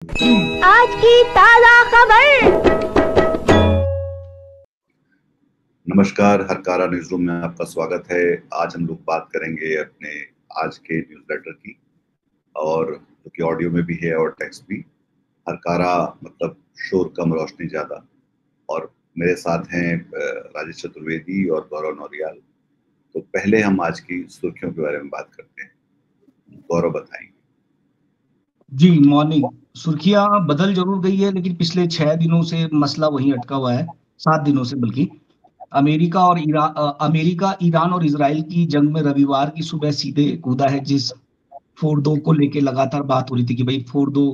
आज की ताजा खबर। नमस्कार, हरकारा न्यूज रूम में आपका स्वागत है। आज हम लोग बात करेंगे अपने आज के न्यूज़लेटर की, और जो कि ऑडियो में भी है और टेक्स्ट भी। हरकारा मतलब शोर कम रोशनी ज्यादा। और मेरे साथ हैं राजेश चतुर्वेदी और गौरव नौरियाल। तो पहले हम आज की सुर्खियों के बारे में बात करते हैं। गौरव बताएंगे। जी मॉर्निंग। सुर्खियां बदल जरूर गई है, लेकिन पिछले 6 दिनों से मसला वहीं अटका हुआ है। 7 दिनों से बल्कि। अमेरिका ईरान और इजराइल की जंग में रविवार की सुबह सीधे कूदा है। जिस फोर्डो को लेके लगातार बात हो रही थी कि भाई फोर्डो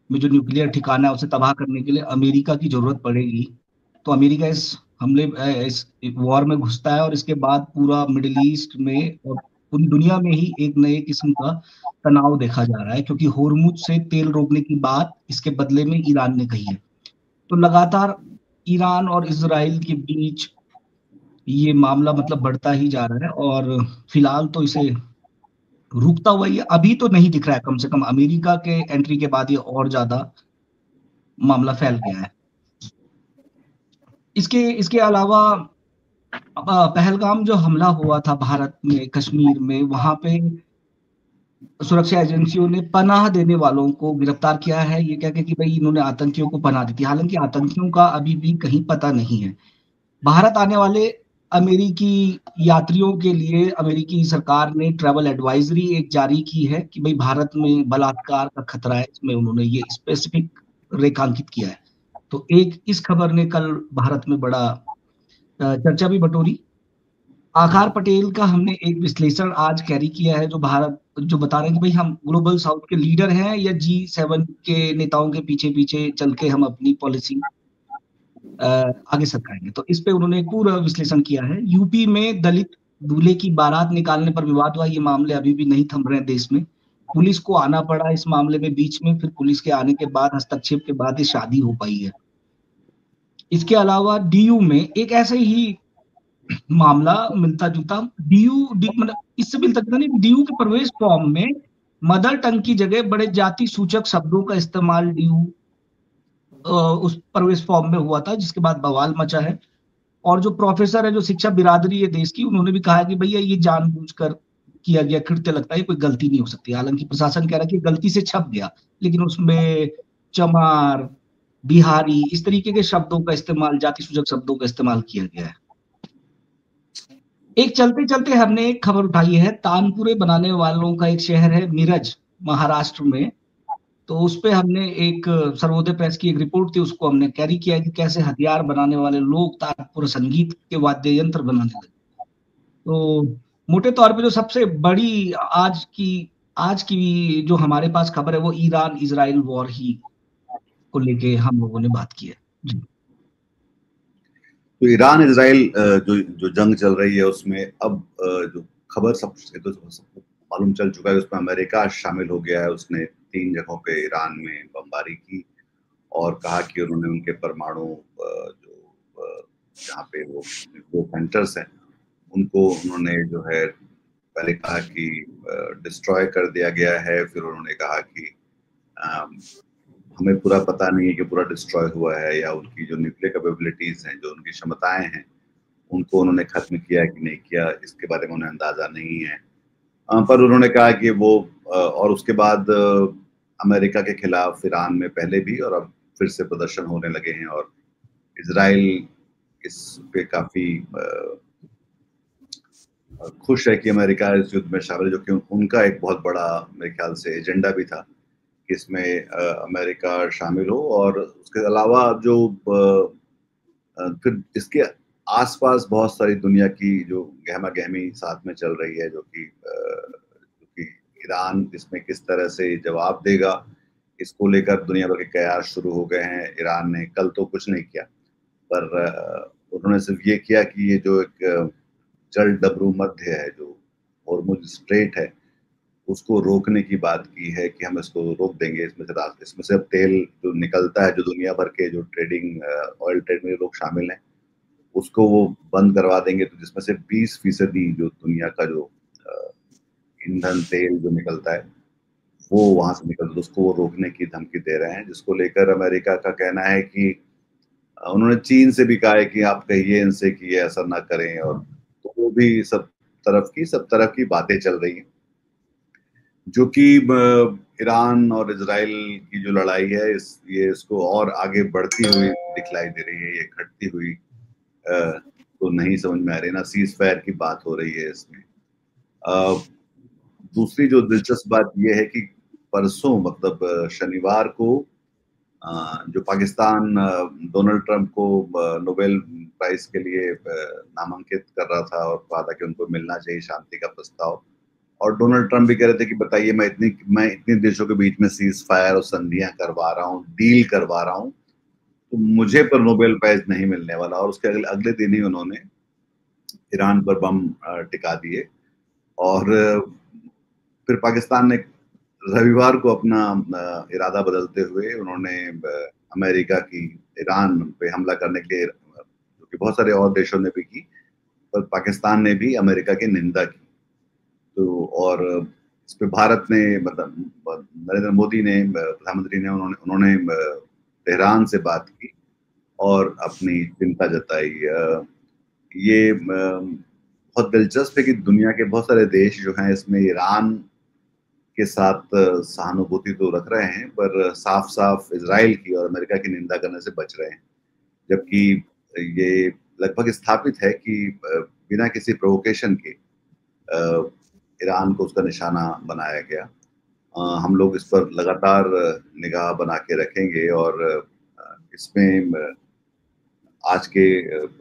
में जो न्यूक्लियर ठिकाना है उसे तबाह करने के लिए अमेरिका की जरूरत पड़ेगी। तो अमेरिका इस वॉर में घुसता है, और इसके बाद पूरा मिडिल ईस्ट में और पूरी दुनिया में ही एक नए किस्म का तनाव देखा जा रहा है, क्योंकि होर्मुज से तेल रोकने की बात इसके बदले में ईरान ने कही है। तो लगातार ईरान और इजराइल के बीच ये मामला बढ़ता ही जा रहा है, और फिलहाल तो इसे रुकता हुआ ये अभी तो नहीं दिख रहा है। कम से कम अमेरिका के एंट्री के बाद ये और ज्यादा मामला फैल गया है। इसके इसके अलावा पहलगाम जो हमला हुआ था भारत में कश्मीर में, वहां पे सुरक्षा एजेंसियों ने पनाह देने वालों को गिरफ्तार किया है। ये कह के कि भाई इन्होंने आतंकियों को पनाह दी थी। हालांकि आतंकियों का अभी भी कहीं पता नहीं है। भारत आने वाले अमेरिकी यात्रियों के लिए अमेरिकी सरकार ने ट्रैवल एडवाइजरी एक जारी की है कि भाई भारत में बलात्कार का खतरा है। इसमें उन्होंने ये स्पेसिफिक रेखांकित किया है। तो एक इस खबर ने कल भारत में बड़ा चर्चा भी बटोरी। आकार पटेल का हमने एक विश्लेषण आज कैरी किया है, जो बता रहे हैं कि भाई हम ग्लोबल साउथ के लीडर हैं या G7 के नेताओं के पीछे पीछे चल के हम अपनी पॉलिसी आगे सरकाएंगे। तो इस पे उन्होंने एक पूरा विश्लेषण किया है। यूपी में दलित दूल्हे की बारात निकालने पर विवाद हुआ। ये मामले अभी भी नहीं थम रहे हैं देश में। पुलिस को आना पड़ा इस मामले में बीच में, फिर पुलिस के आने के बाद, हस्तक्षेप के बाद ये शादी हो पाई है। इसके अलावा DU में एक ऐसे ही मामला मिलता जुलता, इससे मिलता जुलता नहीं, DU के प्रवेश फॉर्म में मदर टंग की जगह बड़े जाति सूचक शब्दों का इस्तेमाल DU उस प्रवेश फॉर्म में हुआ था, जिसके बाद बवाल मचा है। और जो प्रोफेसर है, जो शिक्षा बिरादरी है देश की, उन्होंने भी कहा कि भैया ये जानबूझकर किया गया कृत्य लगता है, कोई गलती नहीं हो सकती। हालांकि प्रशासन कह रहा है कि गलती से छप गया, लेकिन उसमें चमार, बिहारी, इस तरीके के शब्दों का इस्तेमाल, जाति सूचक शब्दों का इस्तेमाल किया गया है। एक चलते चलते हमने एक खबर उठाई है। तानपुरे बनाने वालों का एक शहर है मिरज, महाराष्ट्र में। तो उस पे हमने एक सर्वोदय प्रेस की एक रिपोर्ट थी, उसको हमने कैरी किया कि कैसे हथियार बनाने वाले लोग तानपुर संगीत के वाद्य यंत्र बनाने लगे। तो मोटे तौर पे जो सबसे बड़ी आज की जो हमारे पास खबर है, वो ईरान इजराइल वॉर ही को लेके हम लोगों ने बात की है। जी। तो ईरान इजराइल जो जो जंग चल रही है उसमें अब जो खबर सबको मालूम चल चुका है, उसमें अमेरिका शामिल हो गया है। उसने 3 जगहों पे ईरान में बमबारी की और कहा कि उन्होंने उनके परमाणु जहाँ पे वो सेंटर्स हैं उनको उन्होंने जो है पहले कहा कि डिस्ट्रॉय कर दिया गया है। फिर उन्होंने कहा कि हमें पूरा पता नहीं है कि पूरा डिस्ट्रॉय हुआ है या उनकी जो न्यूक्लियर कैपेबिलिटीज हैं, जो उनकी क्षमताएं हैं, उनको उन्होंने खत्म किया कि नहीं किया, इसके बारे में उन्हें अंदाजा नहीं है। पर उन्होंने कहा कि वो और उसके बाद अमेरिका के खिलाफ ईरान में पहले भी और अब फिर से प्रदर्शन होने लगे हैं। और इजराइल इस पे काफी खुश है कि अमेरिका इस युद्ध में शामिल है, जो कि उनका एक बहुत बड़ा मेरे ख्याल से एजेंडा भी था कि इसमें अमेरिका शामिल हो। और उसके अलावा जो फिर इसके आसपास बहुत सारी दुनिया की जो गहमा गहमी साथ में चल रही है, जो कि ईरान इसमें किस तरह से जवाब देगा, इसको लेकर दुनिया भर के कयास शुरू हो गए हैं। ईरान ने कल तो कुछ नहीं किया, पर उन्होंने सिर्फ ये किया कि ये जो एक जल डबरू मध्य है, जो हॉर्मुज स्ट्रेट है, उसको रोकने की बात की है कि हम इसको रोक देंगे। इसमें से अब तेल जो निकलता है, जो दुनिया भर के जो ट्रेडिंग ऑयल ट्रेड में लोग शामिल हैं, उसको वो बंद करवा देंगे। तो जिसमें से 20% जो दुनिया का जो ईंधन तेल जो निकलता है वो वहां से निकल, उसको वो रोकने की धमकी दे रहे हैं, जिसको लेकर अमेरिका का कहना है कि उन्होंने चीन से भी कहा है कि आप कहिए इनसे कि ये ऐसा ना करें, और तो वो भी सब तरफ की बातें चल रही हैं, जो कि ईरान और इजराइल की जो लड़ाई है ये इसको और आगे बढ़ती हुई दिखलाई दे रही है, ये घटती हुई तो नहीं समझ में आ रही, ना सीज फायर की बात हो रही है इसमें। दूसरी जो दिलचस्प बात यह है कि परसों मतलब शनिवार को जो पाकिस्तान डोनाल्ड ट्रंप को नोबेल प्राइज के लिए नामांकित कर रहा था और कहा था कि उनको मिलना चाहिए शांति का प्रस्ताव, और डोनाल्ड ट्रंप भी कह रहे थे कि बताइए मैं इतने देशों के बीच में सीज फायर और संधियां करवा रहा हूँ, डील करवा रहा हूँ, तो मुझे पर नोबेल प्राइज नहीं मिलने वाला। और उसके अगले दिन ही उन्होंने ईरान पर बम टिका दिए, और फिर पाकिस्तान ने रविवार को अपना इरादा बदलते हुए उन्होंने अमेरिका की ईरान पे हमला करने के लिए, जो कि बहुत सारे और देशों ने भी की, पर पाकिस्तान ने भी अमेरिका की निंदा की। तो और इस पे भारत ने मतलब नरेंद्र मोदी ने, प्रधानमंत्री ने, उन्होंने तेहरान से बात की और अपनी चिंता जताई। ये बहुत दिलचस्प है कि दुनिया के बहुत सारे देश जो हैं इसमें ईरान के साथ सहानुभूति तो रख रहे हैं, पर साफ साफ इजराइल की और अमेरिका की निंदा करने से बच रहे हैं, जबकि ये लगभग स्थापित है कि बिना किसी प्रोवोकेशन के ईरान को उसका निशाना बनाया गया। हम लोग इस पर लगातार निगाह बना के रखेंगे, और इसमें आज के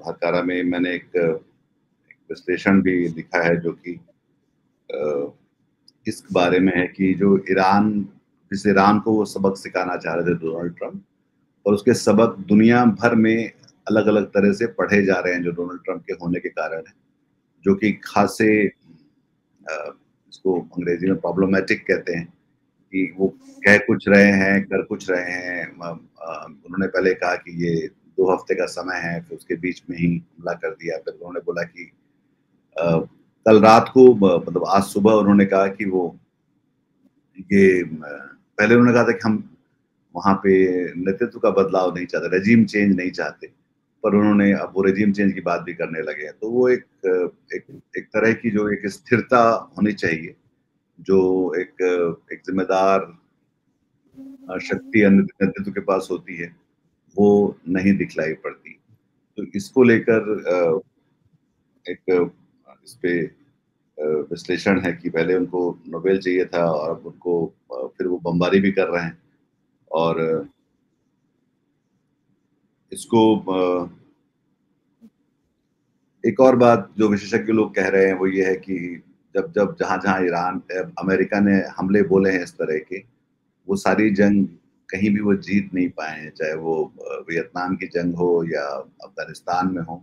हकारा में मैंने एक विश्लेषण भी लिखा है जो कि इस बारे में है कि जो जिस ईरान को वो सबक सिखाना चाह रहे थे डोनाल्ड ट्रंप, और उसके सबक दुनिया भर में अलग अलग तरह से पढ़े जा रहे हैं जो डोनाल्ड ट्रंप के होने के कारण है, जो कि खासे इसको अंग्रेजी में प्रॉब्लमैटिक कहते हैं कि वो कह कुछ रहे हैं, कर कुछ रहे हैं। उन्होंने पहले कहा कि ये 2 हफ्ते का समय है, फिर उसके बीच में ही हमला कर दिया। फिर उन्होंने बोला कि कल रात को मतलब आज सुबह उन्होंने कहा कि वो ये पहले उन्होंने कहा था कि हम वहां पे नेतृत्व का बदलाव नहीं चाहते, रेजिम चेंज नहीं चाहते, पर उन्होंने अब वो रेजिम चेंज की बात भी करने लगे हैं। तो वो एक तरह की जो एक स्थिरता होनी चाहिए, जो एक जिम्मेदार शक्ति नेतृत्व के पास होती है, वो नहीं दिखलाई पड़ती। तो इसको लेकर एक इस पे विश्लेषण है कि पहले उनको नोबेल चाहिए था और अब उनको फिर वो बमबारी भी कर रहे हैं। और इसको एक और बात जो विशेषज्ञ लोग कह रहे हैं वो ये है कि जब जब जहां ईरान अमेरिका ने हमले बोले हैं इस तरह के, वो सारी जंग कहीं भी वो जीत नहीं पाए हैं, चाहे वो वियतनाम की जंग हो या अफगानिस्तान में हो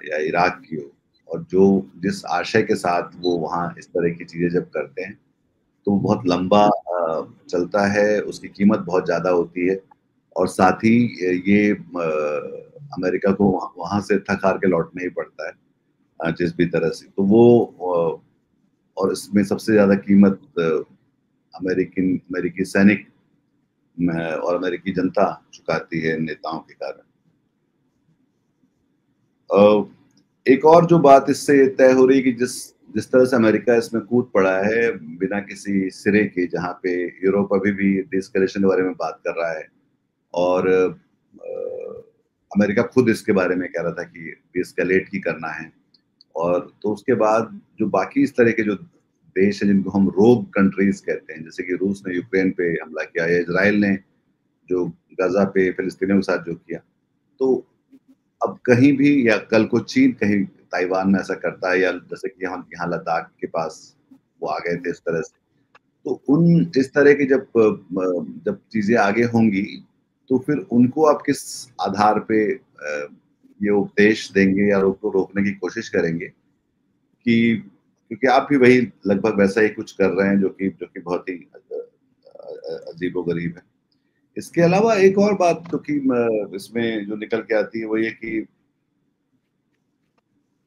या इराक की हो। और जिस आशय के साथ वो वहाँ इस तरह की चीजें जब करते हैं तो बहुत लंबा चलता है, उसकी कीमत बहुत ज्यादा होती है, और साथ ही ये अमेरिका को वहां से थक हार के लौटना ही पड़ता है जिस भी तरह से। तो वो और इसमें सबसे ज्यादा कीमत अमेरिकी सैनिक और अमेरिकी जनता चुकाती है नेताओं के कारण। एक और जो बात इससे तय हो रही है कि जिस तरह से अमेरिका इसमें कूद पड़ा है बिना किसी सिरे के, जहाँ पे यूरोप अभी भी डिस्कलेशन के बारे में बात कर रहा है, और अमेरिका खुद इसके बारे में कह रहा था कि डिस्कलेट ही करना है। और तो उसके बाद जो बाकी इस तरह के जो देश हैं जिनको हम रोग कंट्रीज कहते हैं, जैसे कि रूस ने यूक्रेन पे हमला किया या इजराइल ने जो गाजा पे फिलिस्तीनियों के साथ जो किया, तो अब कहीं भी, या कल को चीन कहीं ताइवान में ऐसा करता है, या जैसे कि हम यहाँ लद्दाख के पास वो आ गए थे इस तरह से, तो इस तरह की जब चीजें आगे होंगी तो फिर उनको आप किस आधार पे ये उपदेश देंगे या उनको रोकने की कोशिश करेंगे कि क्योंकि आप भी वही लगभग वैसा ही कुछ कर रहे हैं जो कि बहुत ही अजीबोगरीब है। इसके अलावा एक और बात जो कि इसमें जो निकल के आती है वो ये कि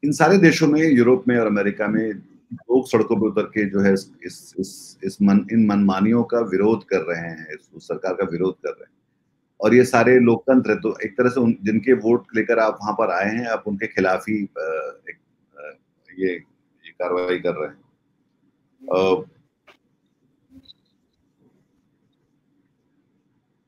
इन सारे देशों में, यूरोप में और अमेरिका में, लोग सड़कों पर उतर के जो है इन मनमानियों का विरोध कर रहे हैं, इस सरकार का विरोध कर रहे हैं। और ये सारे लोकतंत्र है, तो एक तरह से जिनके वोट लेकर आप वहां पर आए हैं, आप उनके खिलाफ ही ये कार्रवाई कर रहे हैं।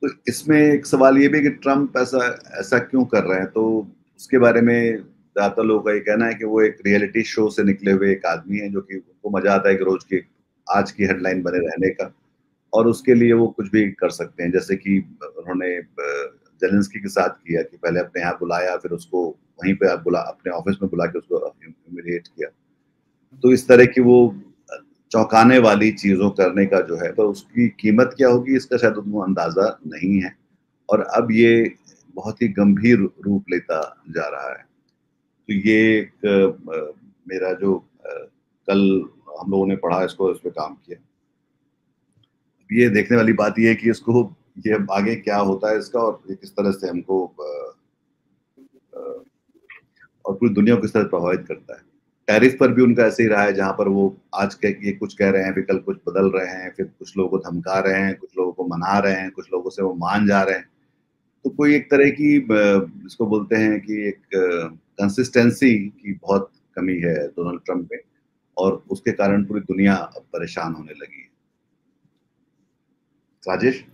तो इसमें एक सवाल ये भी कि ट्रम्प ऐसा क्यों कर रहे हैं, तो उसके बारे में ज्यादातर लोगों का ये कहना है कि वो एक रियलिटी शो से निकले हुए एक आदमी है, जो कि उनको मजा आता है कि रोज की आज की हेडलाइन बने रहने का, और उसके लिए वो कुछ भी कर सकते हैं। जैसे कि उन्होंने जेलेंस्की के साथ किया कि पहले अपने यहाँ बुलाया, फिर उसको वहीं पे अपने ऑफिस में बुला के उसको ह्यूमिलिएट किया। तो इस तरह की वो चौंकाने वाली चीजों करने का जो है, तो उसकी कीमत क्या होगी इसका शायद उनको अंदाजा नहीं है, और अब ये बहुत ही गंभीर रूप लेता जा रहा है। तो ये एक मेरा जो कल हम लोगों ने पढ़ा, इस पे काम किया। ये देखने वाली बात ये है कि इसको ये आगे क्या होता है इसका, और किस तरह से हमको और पूरी दुनिया को किस तरह प्रभावित करता है। टैरिफ पर भी उनका ऐसे ही रहा है, जहां पर वो आज ये कुछ कह रहे हैं, फिर कल कुछ बदल रहे हैं, फिर कुछ लोगों को धमका रहे हैं, कुछ लोगों को मना रहे हैं, कुछ लोगों से वो मान जा रहे हैं। तो कोई एक तरह की इसको बोलते हैं कि एक कंसिस्टेंसी की बहुत कमी है डोनाल्ड ट्रंप में, और उसके कारण पूरी दुनिया अब परेशान होने लगी है। राजेश,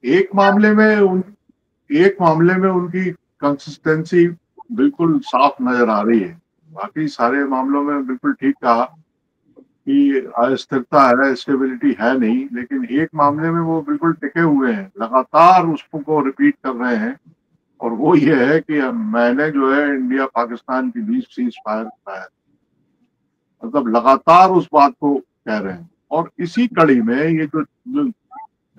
एक मामले में उनकी कंसिस्टेंसी बिल्कुल साफ नजर आ रही है। बाकी सारे मामलों में बिल्कुल ठीक कहा कि अस्थिरता है, स्टेबिलिटी है नहीं, लेकिन एक मामले में वो बिल्कुल टिके हुए हैं, लगातार उसको रिपीट कर रहे हैं, और वो ये है कि मैंने जो है इंडिया पाकिस्तान के बीच सीज फायर कराया, मतलब लगातार उस बात को कह रहे हैं। और इसी कड़ी में ये जो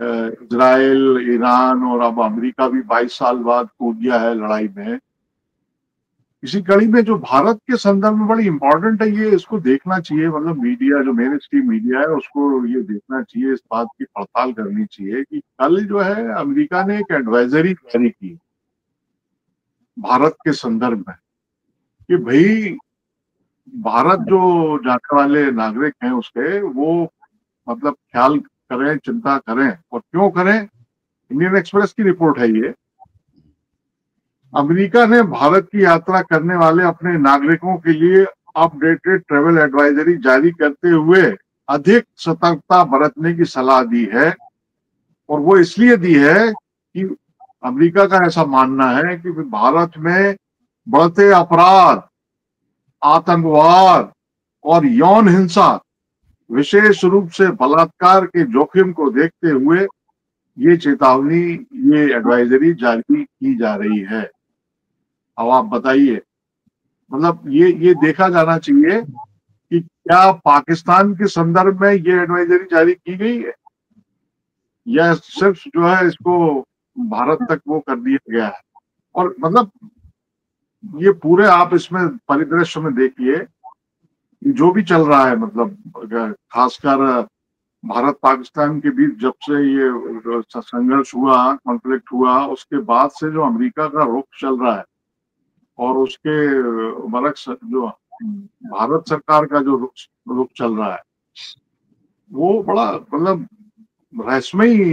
इजराइल, ईरान और अब अमेरिका भी 22 साल बाद कूद गया है लड़ाई में, इसी कड़ी में जो भारत के संदर्भ में बड़ी इंपॉर्टेंट है, ये इसको देखना चाहिए, मतलब मीडिया, जो मेन स्ट्रीम मीडिया है, उसको ये देखना चाहिए, इस बात की पड़ताल करनी चाहिए कि कल जो है अमेरिका ने एक एडवाइजरी जारी की भारत के संदर्भ में कि भाई भारत जो जाने वाले नागरिक हैं उसके वो मतलब ख्याल करें, चिंता करें। और क्यों करें? इंडियन एक्सप्रेस की रिपोर्ट है ये। अमेरिका ने भारत की यात्रा करने वाले अपने नागरिकों के लिए अपडेटेड ट्रैवल एडवाइजरी जारी करते हुए अधिक सतर्कता बरतने की सलाह दी है। और वो इसलिए दी है कि अमेरिका का ऐसा मानना है कि भारत में बढ़ते अपराध, आतंकवाद और यौन हिंसा, विशेष रूप से बलात्कार के जोखिम को देखते हुए ये चेतावनी, ये एडवाइजरी जारी की जा रही है। अब आप बताइए, मतलब ये देखा जाना चाहिए कि क्या पाकिस्तान के संदर्भ में ये एडवाइजरी जारी की गई है या सिर्फ जो है इसको भारत तक वो कर दिया गया है। और मतलब ये पूरे आप इसमें परिदृश्य में देखिए जो भी चल रहा है, मतलब खासकर भारत पाकिस्तान के बीच जब से ये संघर्ष हुआ, कॉन्फ्लिक्ट हुआ, उसके बाद से जो अमेरिका का रुख चल रहा है और उसके बरक्स जो भारत सरकार का जो रुख चल रहा है, वो बड़ा मतलब रहस्यमयी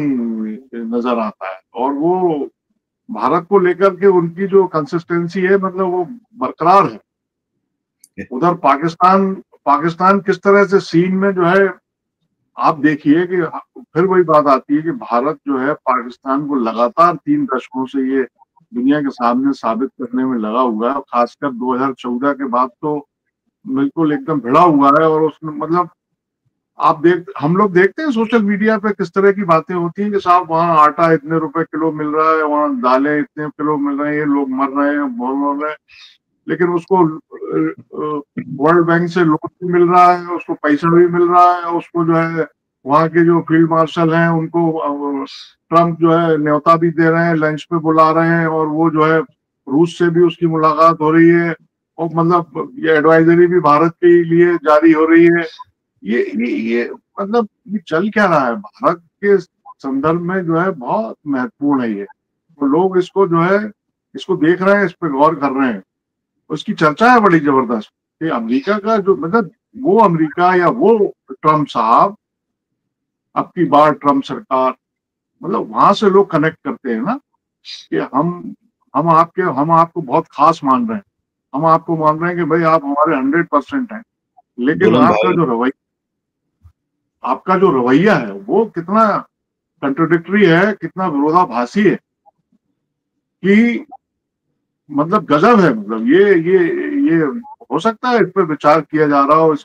नजर आता है। और वो भारत को लेकर के उनकी जो कंसिस्टेंसी है, मतलब वो बरकरार है। उधर पाकिस्तान किस तरह से सीन में जो है, आप देखिए कि फिर वही बात आती है कि भारत जो है पाकिस्तान को लगातार 3 दशकों से ये दुनिया के सामने साबित करने में लगा हुआ है। खासकर 2014 के बाद तो बिल्कुल एकदम भिड़ा हुआ है। और उसमें मतलब हम लोग देखते हैं सोशल मीडिया पे किस तरह की बातें होती हैं कि साहब वहाँ आटा इतने रुपए किलो मिल रहा है, वहाँ दालें इतने किलो मिल रहे हैं, ये लोग मर रहे हैं, बोल रहे हैं, लेकिन उसको वर्ल्ड बैंक से लोन भी मिल रहा है, उसको पैसा भी मिल रहा है, उसको जो है वहाँ के जो फील्ड मार्शल हैं उनको ट्रम्प जो है न्योता भी दे रहे हैं, लंच पे बुला रहे हैं, और वो जो है रूस से भी उसकी मुलाकात हो रही है, और मतलब ये एडवाइजरी भी भारत के लिए जारी हो रही है। ये मतलब ये चल क्या रहा है भारत के संदर्भ में जो है बहुत महत्वपूर्ण है ये। तो लोग इसको जो है इसको देख रहे हैं, इस पे गौर कर रहे हैं, उसकी चर्चा है बड़ी जबरदस्त। कि अमेरिका का जो मतलब वो अमेरिका या वो ट्रम्प साहब, अब की बार ट्रम्प सरकार, मतलब वहां से लोग कनेक्ट करते हैं ना कि हम आपको बहुत खास मान रहे हैं, हम आपको मान रहे हैं कि भाई आप हमारे 100% हैं, लेकिन दोलन भाई, आपका जो रवैया है वो कितना कंट्रोडिक्टरी है, कितना विरोधाभासी है कि मतलब गजब है। मतलब ये हो सकता है इस पर विचार किया जा रहा हो, इस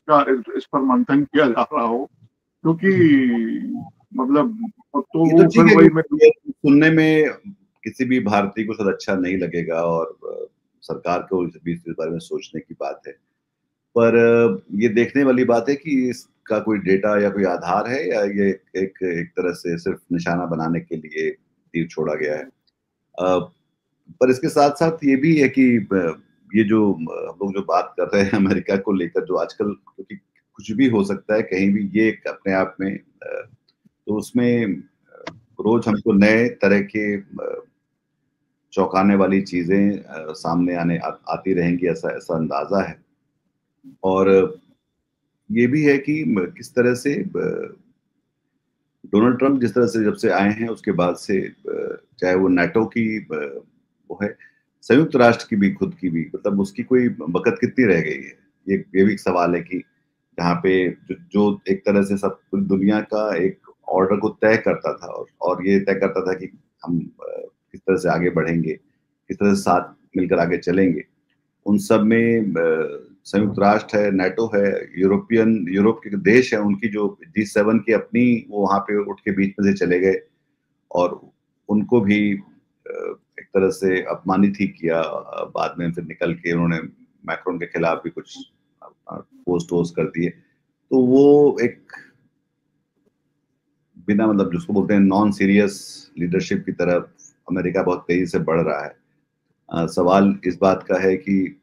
पर मंथन किया जा रहा हो, क्योंकि मतलब तो ये तो वो ठीक फिर है वही मैं कि ये सुनने में किसी भी भारतीय को शायद अच्छा नहीं लगेगा और सरकार को इस बारे में सोचने की बात है, पर ये देखने वाली बात है कि इसका कोई डेटा या कोई आधार है या ये एक तरह से सिर्फ निशाना बनाने के लिए तीर छोड़ा गया है। पर इसके साथ साथ ये भी है कि ये जो हम लोग जो बात कर रहे हैं अमेरिका को लेकर, जो आजकल क्योंकि कुछ भी हो सकता है कहीं भी, ये एक अपने आप में तो उसमें रोज हमको नए तरह के चौंकाने वाली चीजें सामने आती रहेंगी, ऐसा ऐसा अंदाजा है। और ये भी है कि किस तरह से डोनाल्ड ट्रंप जिस तरह से जब से आए हैं उसके बाद से चाहे वो नाटो की वो है, संयुक्त राष्ट्र की भी, खुद की भी, मतलब उसकी कोई बकत कितनी रह गई है, ये भी एक सवाल है कि जहाँ पे जो एक तरह से सब पूरी दुनिया का एक ऑर्डर को तय करता था और ये तय करता था कि हम किस तरह से आगे बढ़ेंगे, किस तरह से साथ मिलकर आगे चलेंगे, उन सब में संयुक्त राष्ट्र है, नाटो है, यूरोप के देश है, उनकी जो G7 की अपनी, वो वहां पे उठ के बीच में से चले गए और उनको भी एक तरह से अपमानित ही किया। बाद में फिर निकल के उन्होंने मैक्रोन के खिलाफ भी कुछ पोस्ट कर दिए। तो वो एक बिना मतलब जिसको बोलते हैं नॉन सीरियस लीडरशिप की तरफ अमेरिका बहुत तेजी से बढ़ रहा है। सवाल इस बात का है कि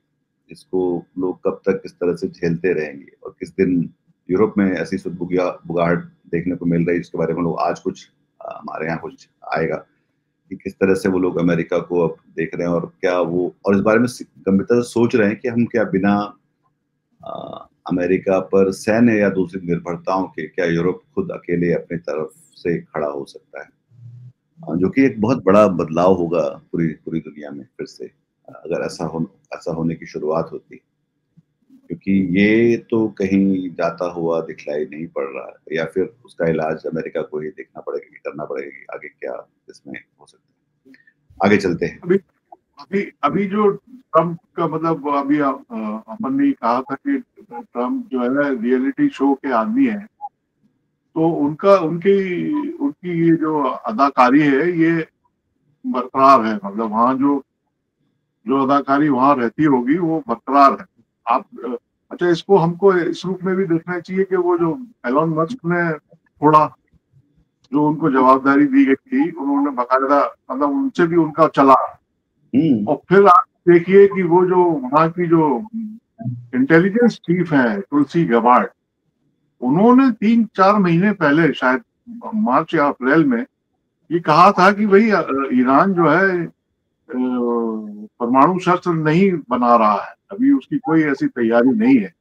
इसको लोग कब तक इस तरह से झेलते रहेंगे और किस दिन यूरोप में ऐसी बुगाहट देखने को मिल रही है जिसके बारे में लोग आज कुछ हमारे यहाँ कुछ आएगा कि किस तरह से वो लोग अमेरिका को अब देख रहे हैं और क्या वो, और इस बारे में गंभीरता से सोच रहे हैं कि हम क्या बिना अमेरिका पर सैन्य या दूसरी निर्भरताओं के क्या यूरोप खुद अकेले अपनी तरफ से खड़ा हो सकता है, जो कि एक बहुत बड़ा बदलाव होगा पूरी पूरी दुनिया में फिर से, अगर ऐसा होने की शुरुआत होती, क्योंकि ये तो कहीं जाता हुआ दिखलाई नहीं पड़ रहा है, या फिर उसका इलाज अमेरिका को ही देखना पड़ेगा कि करना पड़ेगा कि आगे क्या इसमें हो सकता है। आगे चलते हैं। अभी जो ट्रम्प का मतलब अभी अपन ने कहा था कि ट्रम्प जो है रियलिटी शो के आदमी है, तो उनकी ये जो अदाकारी है ये बरकरार है। मतलब वहाँ जो अदाकारी वहाँ रहती होगी वो बरकरार है। आप अच्छा, इसको हमको इस रूप में भी देखना चाहिए कि वो जो एलोन मस्क ने थोड़ा जो उनको जवाबदारी दी गई थी, उन्होंने बकायदा मतलब उनसे भी उनका चला। और फिर आप देखिए कि वो जो वहाँ की जो इंटेलिजेंस चीफ है तुलसी गबार्ड, उन्होंने 3-4 महीने पहले, शायद मार्च या अप्रैल में, ये कहा था कि भाई ईरान जो है परमाणु शस्त्र नहीं बना रहा है, अभी उसकी कोई ऐसी तैयारी नहीं है।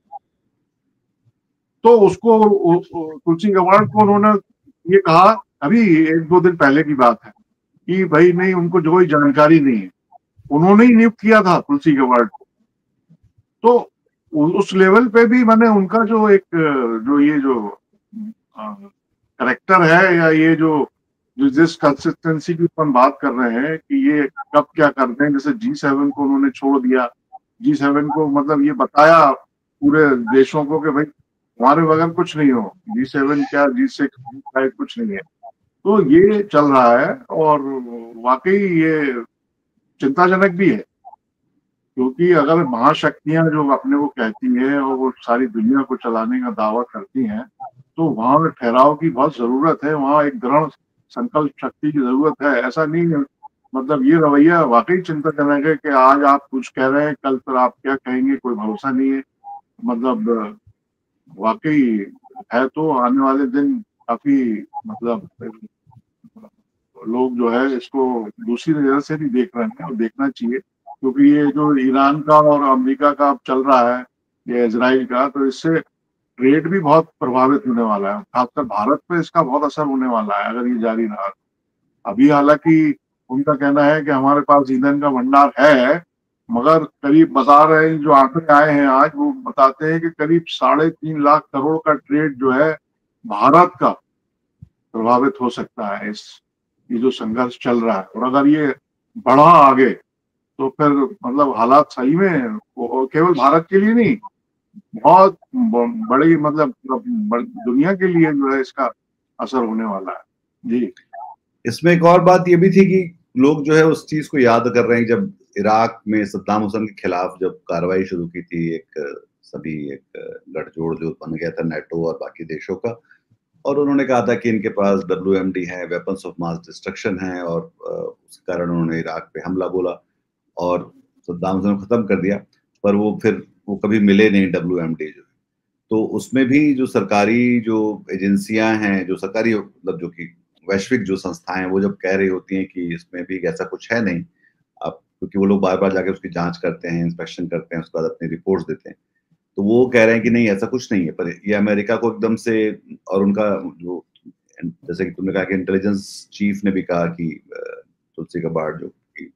तो उसको तुलसी गबार्ड को उन्होंने ये कहा, अभी 1-2 दिन पहले की बात है, कि भाई नहीं, उनको जो जानकारी नहीं है। उन्होंने ही नियुक्त किया था तुलसी गबार्ड को। तो उस लेवल पे भी मैंने उनका जो एक जो करेक्टर है, या ये जो जिस कंसिस्टेंसी की अपन बात कर रहे हैं कि ये कब क्या करते हैं, जैसे G7 को उन्होंने छोड़ दिया। G7 को मतलब ये बताया पूरे देशों को कि भाई हमारे बगैर कुछ नहीं हो, G7 क्या G6 G5 कुछ नहीं है। तो ये चल रहा है और वाकई ये चिंताजनक भी है, क्योंकि अगर महाशक्तियां जो अपने को कहती हैं और वो सारी दुनिया को चलाने का दावा करती हैं, तो वहां ठहराव की बहुत जरूरत है, वहां एक दृढ़ संकल्प शक्ति की जरूरत है। ऐसा नहीं है, मतलब ये रवैया वाकई चिंताजनक है कि आज आप कुछ कह रहे हैं, कल फिर आप क्या कहेंगे, कोई भरोसा नहीं है। मतलब वाकई है, तो आने वाले दिन काफी मतलब लोग जो है इसको दूसरी नजर से भी देख रहे हैं और देखना चाहिए, क्योंकि ये जो ईरान का और अमेरिका का अब चल रहा है, ये इजराइल का, तो इससे ट्रेड भी बहुत प्रभावित होने वाला है, खासकर भारत पे इसका बहुत असर होने वाला है अगर ये जारी रहा। अभी हालांकि उनका कहना है कि हमारे पास ईंधन का भंडार है, मगर करीब बता रहे हैं, जो आंकड़े आए हैं आज वो बताते हैं कि करीब 3.5 लाख करोड़ का ट्रेड जो है भारत का प्रभावित हो सकता है इस ये जो संघर्ष चल रहा है। और अगर ये बढ़ा आगे तो फिर मतलब हालात सही में केवल भारत के लिए नहीं, बहुत बड़ी मतलब दुनिया के लिए जो है इसका असर होने वाला है। जी, इसमें एक और बात ये भी थी कि लोग जो है उस चीज को याद कर रहे हैं जब इराक में सद्दाम हुसैन के खिलाफ जब कार्रवाई शुरू की थी, एक गठजोड़ जो बन गया था नेटो और बाकी देशों का, और उन्होंने कहा था कि इनके पास WMD है, वेपन्स ऑफ मास डिस्ट्रक्शन है, और उस कारण उन्होंने इराक पे हमला बोला और सद्दाम हुसैन को खत्म कर दिया। पर वो कभी मिले नहीं WMD जो। तो उसमें भी जो सरकारी जो एजेंसियां हैं, जो सरकारी मतलब जो कि वैश्विक जो संस्थाएं, वो जब कह रही होती हैं कि इसमें भी ऐसा कुछ है नहीं, अब क्योंकि वो लोग बार बार जाके उसकी जांच करते हैं, इंस्पेक्शन करते हैं, उसके बाद अपनी रिपोर्ट्स देते हैं, तो वो कह रहे हैं कि नहीं ऐसा कुछ नहीं है। पर ये अमेरिका को एकदम से, और उनका जो, जैसे कि तुमने कहा कि इंटेलिजेंस चीफ ने भी कहा कि तुलसी गबार्ड जो कि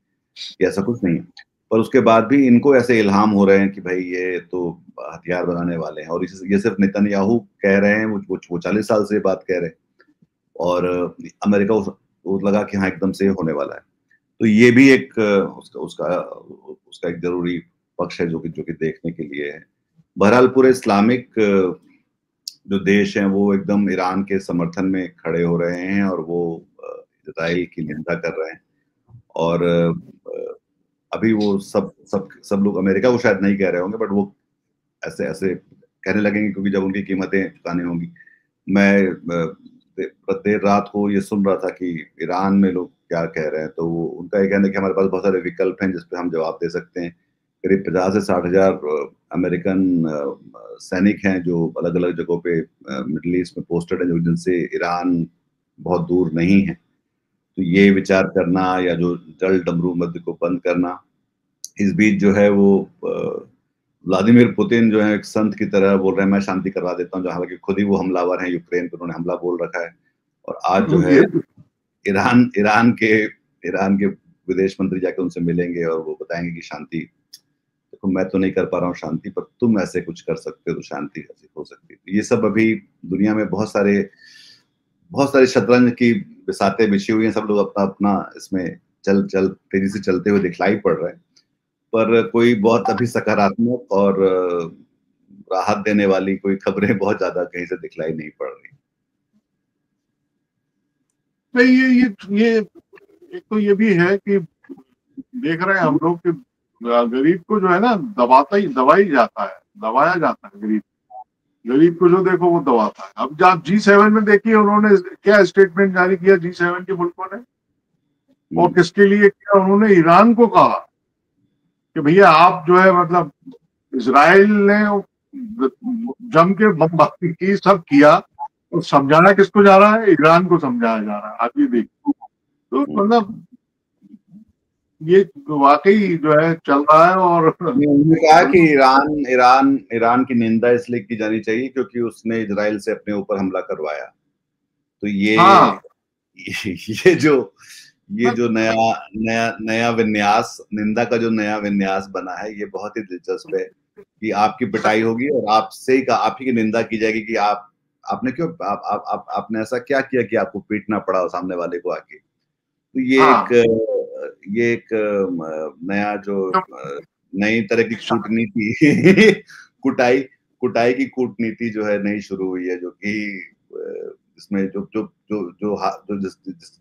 ऐसा कुछ नहीं है, पर उसके बाद भी इनको ऐसे इल्हाम हो रहे हैं कि भाई ये तो हथियार बनाने वाले हैं। और ये सिर्फ नेतन्याहू कह रहे हैं, वो 40 साल से बात कह रहे हैं, और अमेरिका वो लगा कि हाँ एकदम से होने वाला है। तो ये भी एक उसका एक जरूरी पक्ष है जो कि देखने के लिए है। बहरहाल पूरे इस्लामिक जो देश हैं वो एकदम ईरान के समर्थन में खड़े हो रहे हैं, और वो इजराइल की निंदा कर रहे हैं। और अभी वो सब लोग, अमेरिका को शायद नहीं कह रहे होंगे, बट वो ऐसे ऐसे कहने लगेंगे, क्योंकि जब उनकी कीमतें चुकानी होंगी। मैं देर रात को ये सुन रहा था कि ईरान में लोग क्या कह रहे हैं, तो वो उनका ये कहना है कि हमारे पास बहुत सारे विकल्प हैं जिसपे हम जवाब दे सकते हैं। करीब 50 से 60 हजार अमेरिकन सैनिक हैं जो अलग अलग जगहों पे मिडिल ईस्ट में पोस्टेड हैं, जिनसे ईरान बहुत दूर नहीं है। तो ये विचार करना या जो जल डमरू मध्य को बंद करना, इस बीच जो है वो व्लादिमीर पुतिन जो है एक संत की तरह बोल रहे हैं मैं शांति करवा देता हूँ, हालांकि खुद ही वो हमलावर हैं, यूक्रेन पर उन्होंने हमला बोल रखा है। और आज जो है ईरान के विदेश मंत्री जाके उनसे मिलेंगे और वो बताएंगे कि शांति, देखो मैं तो नहीं कर पा रहा हूँ शांति, पर तुम ऐसे कुछ कर सकते हो तो शांति ऐसी हो सकती है। ये सब अभी दुनिया में बहुत सारे शतरंज की बिसातें बिछी हुई हैं, सब लोग अपना अपना इसमें तेजी से चलते हुए दिखलाई पड़ रहे हैं, पर कोई बहुत अभी सकारात्मक और राहत देने वाली कोई खबरें बहुत ज्यादा कहीं से दिखलाई नहीं पड़ रही। नहीं, ये एक तो ये भी है कि देख रहे हैं हम लोग कि गरीब को जो है ना दबाया जाता है। गरीब को जो देखो वो दबाता है। अब जब G7 में देखिए उन्होंने क्या स्टेटमेंट जारी किया G7 के मुल्कों ने, और किसके लिए किया, उन्होंने ईरान को कहा कि भैया आप जो है मतलब इजराइल ने जम के बमबारी की, सब किया, और समझाना किसको जा रहा है, ईरान को समझाया जा रहा है। आप ये देखिए, तो मतलब ये वाकई जो है चल रहा है। और उन्होंने कहा कि ईरान की निंदा इसलिए की जानी चाहिए क्योंकि उसने इजराइल से अपने ऊपर हमला करवाया। तो ये जो नया विन्यास, निंदा का जो नया विन्यास बना है, ये बहुत ही दिलचस्प है कि आपकी पिटाई होगी और आप ही की निंदा की जाएगी कि आपने क्यों आपने ऐसा क्या किया कि आपको पीटना पड़ा सामने वाले को आके। तो ये एक नया जो नई तरह की कूटनीति कुटाई की कूटनीति जो है नई शुरू हुई है, जो कि इसमें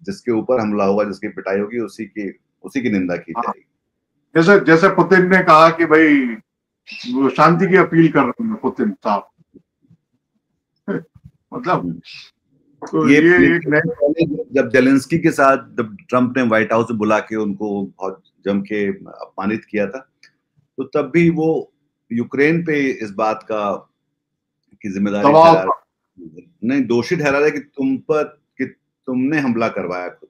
जिसके ऊपर हमला होगा, जिसकी पिटाई होगी, उसी की निंदा की जाएगी। जैसे पुतिन ने कहा कि भाई वो शांति की अपील कर रहे हैं पुतिन साहब मतलब तो ये एक नए, जब जेलेंस्की के साथ जब ट्रंप ने व्हाइट हाउस में बुला के उनको बहुत जम के अपमानित किया था, तो तब भी वो यूक्रेन पे इस बात की जिम्मेदारी दोषी ठहरा रहे कि तुमने हमला करवाया खुद।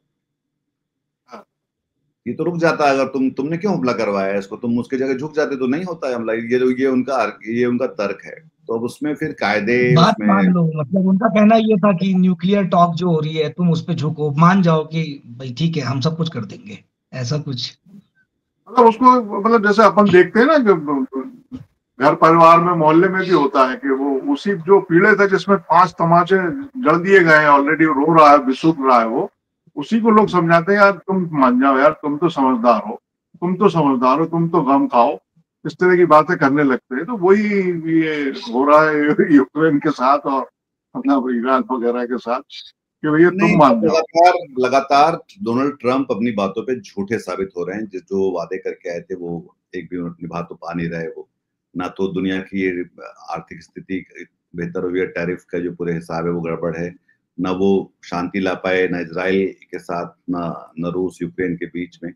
ये तो रुक जाता अगर तुमने क्यों हमला करवाया है इसको, तुम उसकी जगह झुक जाते तो नहीं होता है हमला। ये उनका तर्क है। तो अब उसमें फिर कायदे बात उसमें मान लो, मतलब उनका कहना ये था कि न्यूक्लियर टॉक जो हो रही है तुम उस पे झुको, मान जाओ कि भाई ठीक है हम सब कुछ कर देंगे, ऐसा कुछ। मतलब उसको, मतलब जैसे अपन देखते हैं ना कि घर परिवार में मोहल्ले में भी होता है कि वो उसी जो पीड़ित है जिसमें 5 तमाचे जड़ दिए गए हैं, ऑलरेडी रो रहा है, बिसुक रहा है, वो उसी को लोग समझाते हैं यार तुम मान जाओ यार, तुम तो समझदार हो, तुम तो समझदार हो, तुम तो गम खाओ, इस तरह की बातें करने लगते हैं। तो वही ये हो रहा है यूक्रेन के साथ और मतलब ईरान वगैरह के साथ कि भैया नहीं, तुम मान जाओ। लगातार लगातार डोनाल्ड ट्रंप अपनी बातों पे झूठे साबित हो रहे हैं। जो वादे करके आए थे वो एक भी निभा तो पा नहीं रहे। वो ना तो दुनिया की आर्थिक स्थिति बेहतर हुई है, टैरिफ का जो पूरे हिसाब है वो गड़बड़ है, ना वो शांति ला पाए, ना इजराइल के साथ, ना रूस यूक्रेन के बीच में।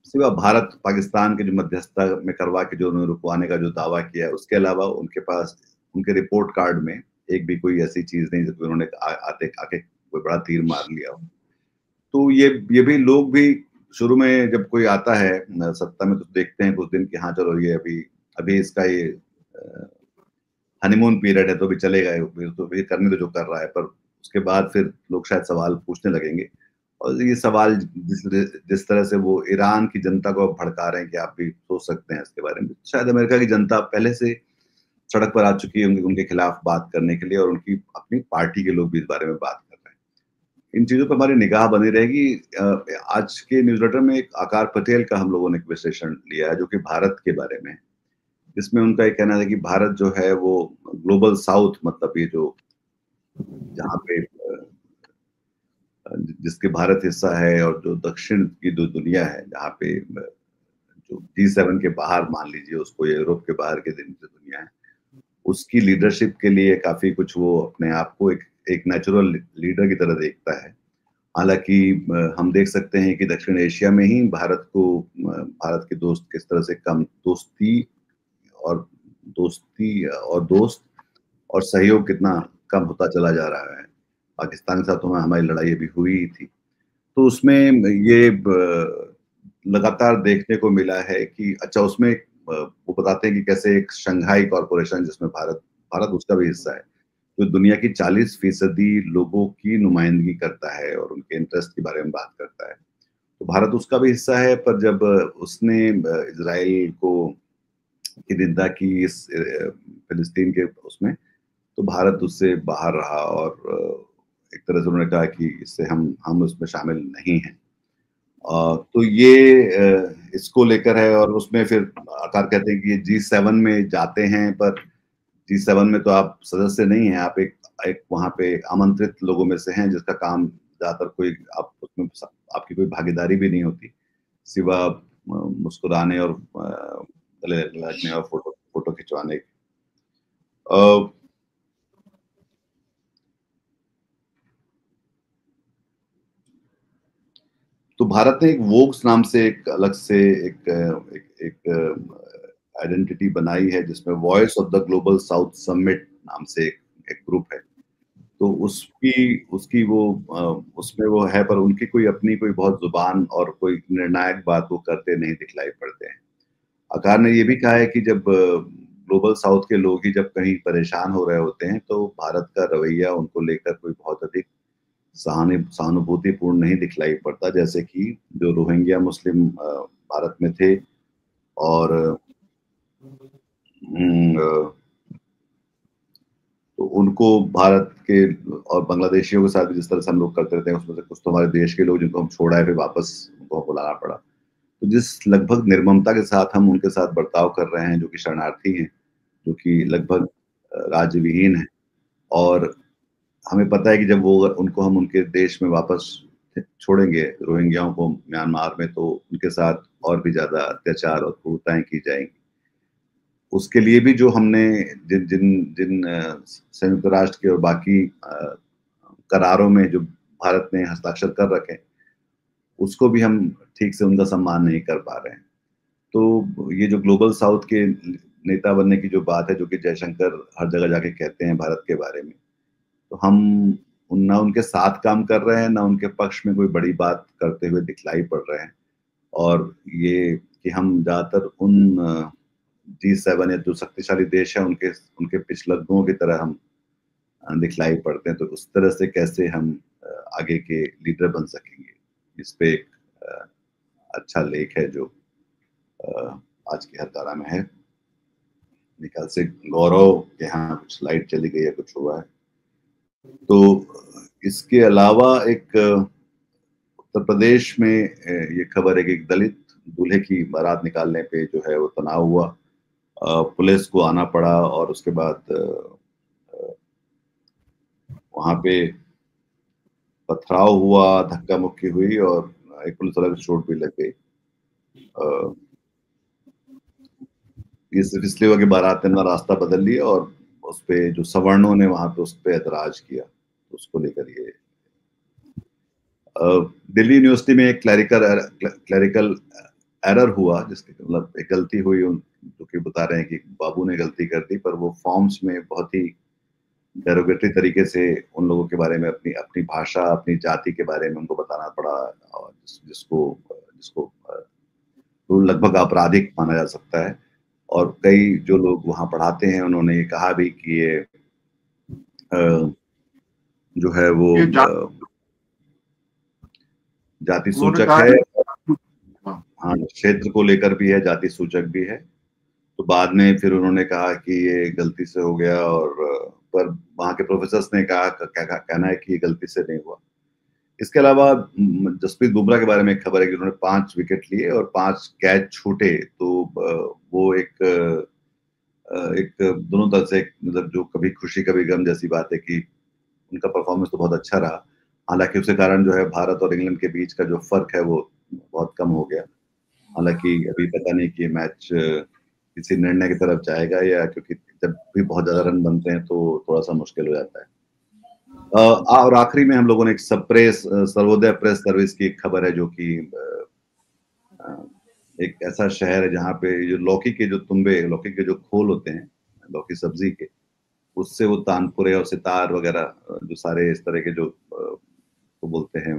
सिवा भारत पाकिस्तान के जो मध्यस्थता में करवा के जो उन्होंने रुकवाने का जो दावा किया है, उसके अलावा उनके पास उनके रिपोर्ट कार्ड में एक भी कोई ऐसी चीज नहीं जिसमें उन्होंने आते आके कोई बड़ा तीर मार लिया हो। तो ये भी लोग भी शुरू में जब कोई आता है सत्ता में तो देखते हैं कुछ दिन कि हाँ चलो ये अभी अभी इसका ये हनीमून पीरियड है तो भी चलेगा, तो भी करने तो जो कर रहा है। पर उसके बाद फिर लोग शायद सवाल पूछने लगेंगे। और ये सवाल जिस तरह से वो ईरान की जनता को भड़का रहे हैं कि आप भी सोच सकते हैं इसके बारे में, शायद अमेरिका की जनता पहले से सड़क पर आ चुकी है उनके खिलाफ बात करने के लिए, और उनकी अपनी पार्टी के लोग भी इस बारे में बात कर रहे हैं। इन चीजों पर हमारी निगाह बनी रहेगी। आज के न्यूज़लेटर में एक आकार पटेल का हम लोगों ने एक विश्लेषण लिया है जो कि भारत के बारे में, जिसमें उनका एक कहना है कि भारत जो है वो ग्लोबल साउथ, मतलब ये जो जहाँ पे जिसके भारत हिस्सा है और जो दक्षिण की जो दुनिया है जहाँ पे जो G7 के बाहर मान लीजिए उसको, यूरोप के बाहर के दिन जो दुनिया है, उसकी लीडरशिप के लिए काफी कुछ वो अपने आप को एक नेचुरल लीडर की तरह देखता है। हालांकि हम देख सकते हैं कि दक्षिण एशिया में ही भारत के दोस्त किस तरह से कम दोस्त और सहयोग कितना कम होता चला जा रहा है। पाकिस्तान के साथ तो हमारी लड़ाई अभी हुई ही थी, तो उसमें ये लगातार देखने को मिला है कि अच्छा उसमें वो बताते हैं कि कैसे एक शंघाई कॉरपोरेशन जिसमें भारत उसका भी हिस्सा है, जो दुनिया की 40% लोगों की नुमाइंदगी करता है और उनके इंटरेस्ट के बारे में बात करता है, तो भारत उसका भी हिस्सा है। पर जब उसने इजराइल को की निंदा की इस फिलिस्तीन के उसमें, तो भारत उससे बाहर रहा और एक तरह से उन्होंने कहा कि इससे हम उसमें शामिल नहीं हैं। तो ये इसको लेकर है। और उसमें फिर आकार कहते हैं कि ये G7 में जाते हैं, पर G7 में तो आप सदस्य नहीं हैं, आप एक वहां पे आमंत्रित लोगों में से हैं जिसका काम ज्यादातर कोई आप उसमें आपकी कोई भागीदारी भी नहीं होती सिवा मुस्कुराने और गले लगने और फोटो खिंचवाने की। तो भारत ने एक वोक्स नाम से एक अलग से एक आइडेंटिटी बनाई है जिसमें voice of the global south summit नाम से एक ग्रुप है। तो उसकी वो उसमें वो है, पर उनकी कोई अपनी कोई बहुत जुबान और कोई निर्णायक बात वो करते नहीं दिखलाई पड़ते हैं। आकार ने ये भी कहा है कि जब ग्लोबल साउथ के लोग ही जब कहीं परेशान हो रहे होते हैं तो भारत का रवैया उनको लेकर कोई बहुत अधिक सहानुभूतिपूर्ण नहीं दिखलाई पड़ता, जैसे कि जो रोहिंग्या मुस्लिम भारत में थे और तो उनको भारत के और बांग्लादेशियों के साथ भी जिस तरह से हम लोग करते रहते हैं, उसमें से कुछ तो हमारे देश के लोग जिनको हम छोड़ा है फिर वापस उनको बुलाना पड़ा। तो जिस लगभग निर्ममता के साथ हम उनके साथ बर्ताव कर रहे हैं जो कि शरणार्थी हैं, जो कि लगभग राज्य विहीन है, और हमें पता है कि जब वो उनको हम उनके देश में वापस छोड़ेंगे रोहिंग्याओं को म्यांमार में, तो उनके साथ और भी ज्यादा अत्याचार और क्रूरताएं की जाएंगी। उसके लिए भी जो हमने जिन जिन जिन संयुक्त राष्ट्र के और बाकी करारों में जो भारत ने हस्ताक्षर कर रखे, उसको भी हम ठीक से उनका सम्मान नहीं कर पा रहे हैं। तो ये जो ग्लोबल साउथ के नेता बनने की जो बात है, जो कि जयशंकर हर जगह जाके कहते हैं भारत के बारे में, तो हम ना उनके साथ काम कर रहे हैं, ना उनके पक्ष में कोई बड़ी बात करते हुए दिखलाई पड़ रहे हैं। और ये कि हम ज़्यादातर उन G7 या जो शक्तिशाली देश है उनके पिछलग्गुओं की तरह हम दिखलाई पड़ते हैं। तो उस तरह से कैसे हम आगे के लीडर बन सकेंगे, इस पे एक अच्छा लेख है जो आज की हरतारा में है। मेरे ख्याल से गौरव के यहाँ कुछ लाइट चली गई है, कुछ हुआ है। तो इसके अलावा एक उत्तर प्रदेश में ये खबर है कि एक दलित दूल्हे की बारात निकालने पे जो है वो तनाव हुआ, पुलिस को आना पड़ा और उसके बाद वहां पे पथराव हुआ, धक्का मुक्की हुई और एक पुलिस वाले को चोट भी लग गई। ये सिर्फ इसलिए हुआ कि बारात ने अपना रास्ता बदल लिया और उस पे जो सवर्णों ने वहां पे उस पे ऐतराज किया, तो उसको लेकर ये दिल्ली यूनिवर्सिटी में एक क्लरिकल एरर हुआ, जिसके मतलब एक गलती हुई, जो कि बता रहे हैं कि बाबू ने गलती कर दी, पर वो फॉर्म्स में बहुत ही डेरोगेटरी तरीके से उन लोगों के बारे में अपनी भाषा, अपनी जाति के बारे में उनको बताना पड़ा, और जिसको लगभग आपराधिक माना जा सकता है। और कई जो लोग वहां पढ़ाते हैं उन्होंने ये कहा भी कि ये जो है वो जाति सूचक है, हाँ, क्षेत्र को लेकर भी है, जाति सूचक भी है। तो बाद में फिर उन्होंने कहा कि ये गलती से हो गया, और पर वहां के प्रोफेसर्स ने कहना है कि ये गलती से नहीं हुआ। इसके अलावा जसप्रीत बुमराह के बारे में एक खबर है कि उन्होंने 5 विकेट लिए और 5 कैच छूटे। तो वो एक दोनों तरह से मतलब जो कभी खुशी कभी गम जैसी बात है कि उनका परफॉर्मेंस तो बहुत अच्छा रहा, हालांकि उसके कारण जो है भारत और इंग्लैंड के बीच का जो फर्क है वो बहुत कम हो गया। हालांकि अभी पता नहीं कि ये मैच किसी निर्णय की तरफ जाएगा, या क्योंकि जब भी बहुत ज्यादा रन बनते हैं तो थोड़ा सा मुश्किल हो जाता है। और आखिरी में हम लोगों ने एक सर्वोदय प्रेस सर्विस की एक खबर है, जो कि एक ऐसा शहर है जहाँ पे जो लौकी के जो खोल होते हैं, लौकी सब्जी के, उससे वो तानपुरे और सितार वगैरह जो सारे इस तरह के जो तो बोलते हैं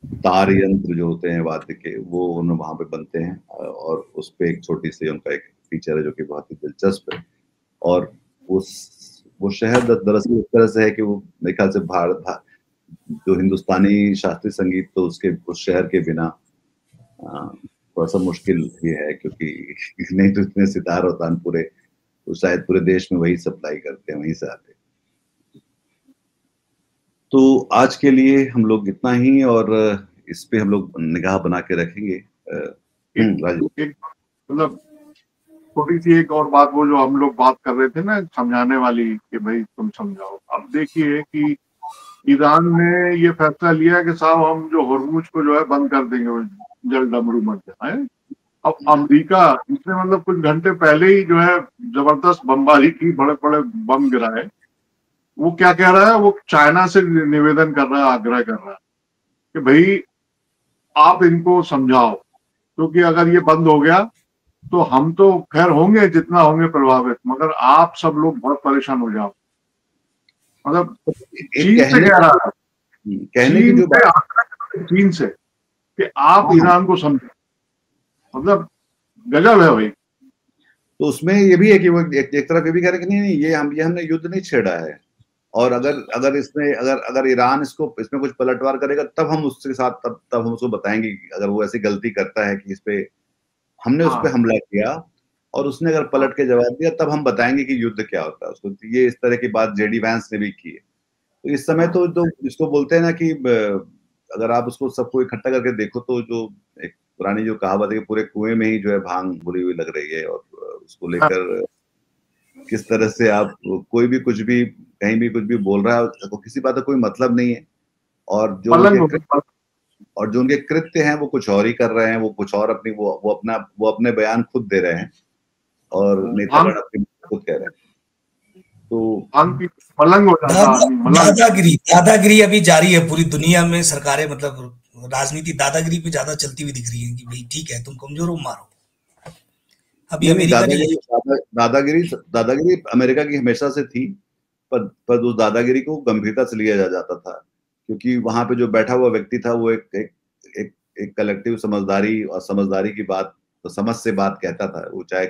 तार यंत्र जो होते हैं वाद्य के, वो उन्हें वहां पे बनते हैं। और उस पे एक छोटी सी उनका एक फीचर है जो कि बहुत ही दिलचस्प है। और वो शहर दरअसल इस तरह से है कि वो मेरे ख्याल से भारत जो हिंदुस्तानी शास्त्रीय संगीत, तो उस शहर के बिना थोड़ा सा मुश्किल ये है, क्योंकि नहीं तो इतने सितार और तानपुरे तो शायद पूरे देश में वही सप्लाई करते हैं, वहीं से आते हैं। तो आज के लिए हम लोग इतना ही, और इस पे हम लोग निगाह बना के रखेंगे। मतलब थोड़ी सी एक और बात, वो जो हम लोग बात कर रहे थे ना समझाने वाली, कि भाई तुम समझाओ। अब देखिए कि ईरान ने ये फैसला लिया कि साहब हम जो होर्मुज को जो है बंद कर देंगे, जल डमरू मत जाए। अब अमेरिका इसने मतलब कुछ घंटे पहले ही जो है जबरदस्त बमबारी की, बड़े बड़े बम गिराए। वो क्या कह रहा है, वो चाइना से निवेदन कर रहा है, आग्रह कर रहा है कि भाई आप इनको समझाओ, क्योंकि अगर ये बंद हो गया तो हम तो खैर होंगे जितना होंगे प्रभावित, मगर आप सब लोग बहुत परेशान हो जाओ। मतलब चीन से कह रहा है, कहने की जो बात चीन से कि आप ईरान को समझो, मतलब गजब है भाई। तो उसमें ये भी है कि वो एक तरफ ये भी कह रहे कि नहीं ये हमने युद्ध नहीं छेड़ा है, और अगर ईरान इसमें कुछ पलटवार करेगा तब हम उसके साथ तब हम उसको बताएंगे, अगर वो ऐसी गलती करता है कि हमने उस पे हमला किया और उसने अगर पलट के जवाब दिया, तब हम बताएंगे कि युद्ध क्या होता है उसको। ये इस तरह की बात जेडी वैंस ने भी की है। तो इस समय तो जिसको बोलते हैं ना कि अगर आप उसको सबको इकट्ठा करके देखो, तो जो एक पुरानी जो कहावत है कि पूरे कुएं में ही जो है भांग घुली हुई लग रही है, और उसको लेकर किस तरह से आप कोई भी कुछ भी कहीं भी कुछ भी बोल रहा है, तो किसी बात का कोई मतलब नहीं है। और जो उनके कृत्य हैं वो कुछ और ही कर रहे हैं, वो कुछ और अपनी वो अपने बयान खुद दे रहे हैं, और नेतागण अपनी खुद कह रहे हैं। तो पलंग हो जाता है। दादागिरी अभी जारी है पूरी दुनिया में। सरकारें मतलब राजनीति दादागिरी पे ज्यादा चलती हुई दिख रही है कि भाई ठीक है तुम कमजोर हो, मारो। अभी अमेरिका दादागिरी अमेरिका की हमेशा से थी, पर उस दादागिरी को गंभीरता से लिया जाता था, क्योंकि वहां पे जो बैठा हुआ व्यक्ति था वो एक कलेक्टिव समझदारी और समझदारी की बात, तो समझ से बात कहता था। वो चाहे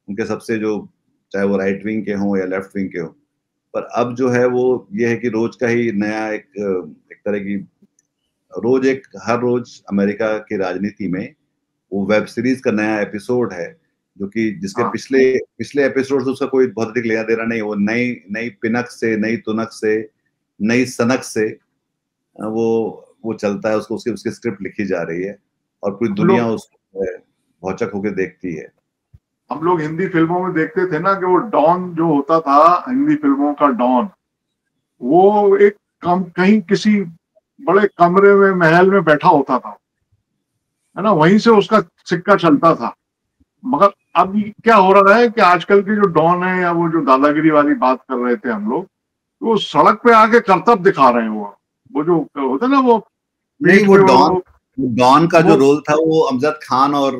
उनके सबसे जो, चाहे वो राइट विंग के हों या लेफ्ट विंग के हों, पर अब जो है वो ये है कि रोज का ही नया एक तरह की हर रोज अमेरिका की राजनीति में वो वेब सीरीज का नया एपिसोड है, जो कि जिसके पिछले एपिसोड से उसका कोई बहुत अधिक लेना देना नहीं। वो नई पिनक से, नई तुनक से, नई सनक से वो चलता है, उसकी स्क्रिप्ट लिखी जा रही है और पूरी दुनिया उसको भौचक होकर देखती है। हम लोग हिंदी फिल्मों में देखते थे ना कि वो डॉन जो होता था, हिंदी फिल्मों का डॉन, वो एक कहीं किसी बड़े कमरे में, महल में बैठा होता था, है ना, वहीं से उसका सिक्का चलता था। मगर अब क्या हो रहा है कि आजकल के जो डॉन है, या वो जो दादागिरी वाली बात कर रहे थे हम लोग, तो वो सड़क पे आके करतब दिखा रहे हैं। वो जो होता है ना, वो नहीं, वो डॉन का जो रोल था वो अमजद खान और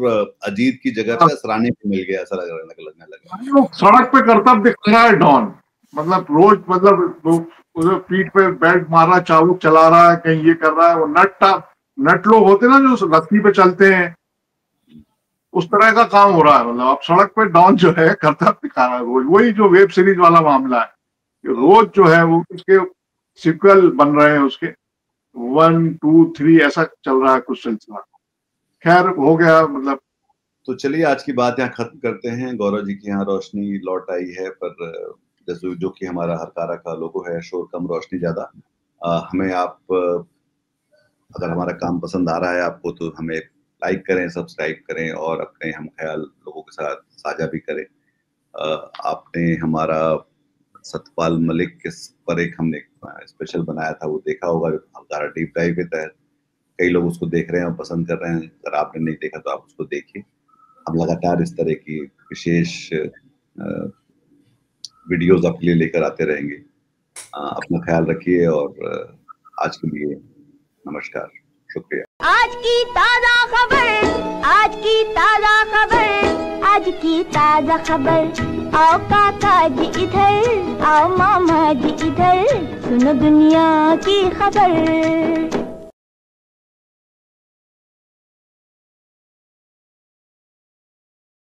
अजीत की जगह पे असरानी को मिल गया, ऐसा लगने लगा। वो सड़क पे करतब दिख रहा है डॉन, मतलब रोज, मतलब पीठ पे बेल्ट मार, चाबुक चला रहा है, कहीं ये कर रहा है। वो नट लोग होते ना जो रस्सी पे चलते हैं, उस तरह का काम हो रहा है। मतलब अब सड़क पे डॉन जो है करतब दिखा रहा है रोज। वही जो वेब सीरीज वाला मामला है, रोज जो है वो उसके सिक्वल बन रहे हैं, उसके 1, 2, 3 ऐसा चल रहा है कुछ सिलसिला। खैर हो गया, मतलब तो चलिए आज की बात यहाँ खत्म करते हैं। गौरव जी की यहाँ रोशनी लौट आई है, पर जैसे जो कि हमारा हरकारा का लोगो है, शोर कम रोशनी ज्यादा। हमें आप अगर हमारा काम पसंद आ रहा है आपको, तो हमें लाइक करें, सब्सक्राइब करें और अपने हम ख्याल लोगों के साथ साझा भी करें। आपने हमारा सतपाल मलिक के पर एक हमने स्पेशल बनाया था, वो देखा होगा, हमारा डीप डाइव के तहत। कई लोग उसको देख रहे हैं और पसंद कर रहे हैं। अगर आपने नहीं देखा तो आप उसको देखिए। हम लगातार इस तरह की विशेष वीडियोस आपके लिए लेकर आते रहेंगे। अपना ख्याल रखिए और आज के लिए नमस्कार, शुक्रिया। आज की ताजा खबर, आज की ताजा खबर, आज की ताजा खबर। आओ काका जी इधर, आओ मामा जी इधर, सुनो दुनिया की खबर।